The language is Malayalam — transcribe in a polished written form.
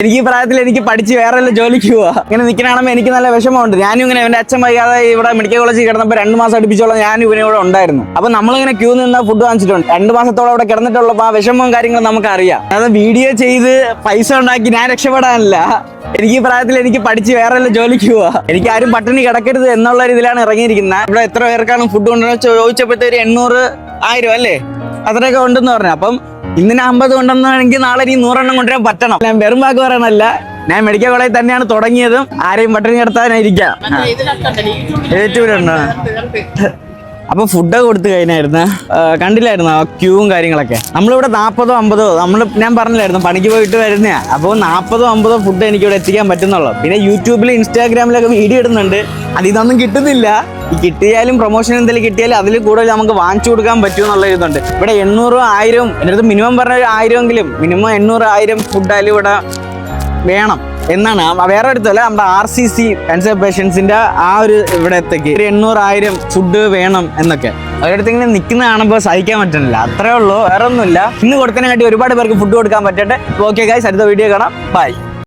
എനിക്ക് പ്രായത്തിൽ എനിക്ക് പഠിച്ച് വേറെ ജോലിക്ക് പോവാ. ഇങ്ങനെ നിൽക്കണമെങ്കിൽ എനിക്ക് നല്ല വിഷമമുണ്ട്. ഞാനും ഇങ്ങനെ എന്റെ അച്ഛൻ വൈകാതെ ഇവിടെ മെഡിക്കൽ കോളേജിൽ കിടന്നപ്പോൾ 2 മാസം അടുപ്പിച്ചോളം ഞാനും ഇവനെ ഇവിടെ ഉണ്ടായിരുന്നു. അപ്പൊ നമ്മളിങ്ങനെ ക്യൂ നിന്ന് ഫുഡ് വാങ്ങിച്ചിട്ടുണ്ട്. 2 മാസത്തോളം അവിടെ കിടന്നിട്ടുള്ളപ്പോൾ ആ വിഷമവും കാര്യങ്ങളും നമുക്ക് അറിയാം. അത് വീഡിയോ ചെയ്ത് പൈസ ഉണ്ടാക്കി ഞാൻ രക്ഷപ്പെടാനല്ല. എനിക്ക് പ്രായത്തിൽ എനിക്ക് പഠിച്ച് വേറെ ജോലിക്ക് പോവാ. എനിക്ക് ആരും പട്ടിണി കിടക്കരുത് എന്നുള്ള ഇതിലാണ് ഇറങ്ങിയിരിക്കുന്നത്. ഇവിടെ എത്ര പേർക്കാണ് ഫുഡ് കൊണ്ടുവന്ന് ചോദിച്ചപ്പോഴത്തേക്ക് 800 1000 അല്ലേ അത്രയൊക്കെ ഉണ്ടെന്ന് പറഞ്ഞു. അപ്പം ഇന്നിന് 50 കൊണ്ടുവന്നെങ്കിൽ നാളെ ഇനി 100 എണ്ണം കൊണ്ടുവരാൻ പറ്റണം. ഞാൻ വെറും വാക്ക് പറയണല്ല, ഞാൻ മെഡിക്കൽ കോളേജിൽ തന്നെയാണ് തുടങ്ങിയതും ആരെയും പട്ടിണി കിടത്താനായിരിക്കാം. യൂട്യൂബിലുണ്ടോ? അപ്പൊ ഫുഡൊക്കെ കൊടുത്തു കഴിഞ്ഞായിരുന്നു, കണ്ടില്ലായിരുന്നു ക്യൂവും കാര്യങ്ങളൊക്കെ. നമ്മളിവിടെ 40 50 ഞാൻ പറഞ്ഞില്ലായിരുന്നു പണിക്ക് പോയിട്ട് വരുന്നതാ. അപ്പോൾ 40 50 ഫുഡ് എനിക്ക് ഇവിടെ എത്തിക്കാൻ പറ്റുന്നുള്ളൂ. പിന്നെ യൂട്യൂബിൽ ഇൻസ്റ്റാഗ്രാമിലൊക്കെ വീഡിയോ ഇടുന്നുണ്ട്. ഇതൊന്നും കിട്ടുന്നില്ല. ഈ കിട്ടിയാലും പ്രൊമോഷൻ എന്തെങ്കിലും കിട്ടിയാലും അതിൽ കൂടുതൽ നമുക്ക് വാങ്ങിച്ചു കൊടുക്കാൻ പറ്റും എന്നുള്ള ഇതുണ്ട്. ഇവിടെ 800 1000 എൻ്റെ അടുത്ത് മിനിമം പറഞ്ഞ 1000 മിനിമം 800 1000 ഫുഡായാലും ഇവിടെ വേണം എന്നാണ്. വേറെ അടുത്തല്ല, നമ്മുടെ RCC ക്യാൻസർ പേഷ്യൻസിന്റെ ആ ഒരു ഇവിടത്തേക്ക് 800 1000 ഫുഡ് വേണം എന്നൊക്കെ അവരടുത്ത് ഇങ്ങനെ നിൽക്കുന്ന കാണുമ്പോൾ സഹിക്കാൻ പറ്റുന്നില്ല. അത്രേ ഉള്ളൂ, വേറെ ഒന്നുമില്ല. ഇന്ന് കൊടുക്കാനായിട്ട് ഒരുപാട് പേർക്ക് ഫുഡ് കൊടുക്കാൻ പറ്റട്ടെ. ഓക്കെ ഗൈസ്, അടുത്ത വീഡിയോ കാണാം. ബൈ.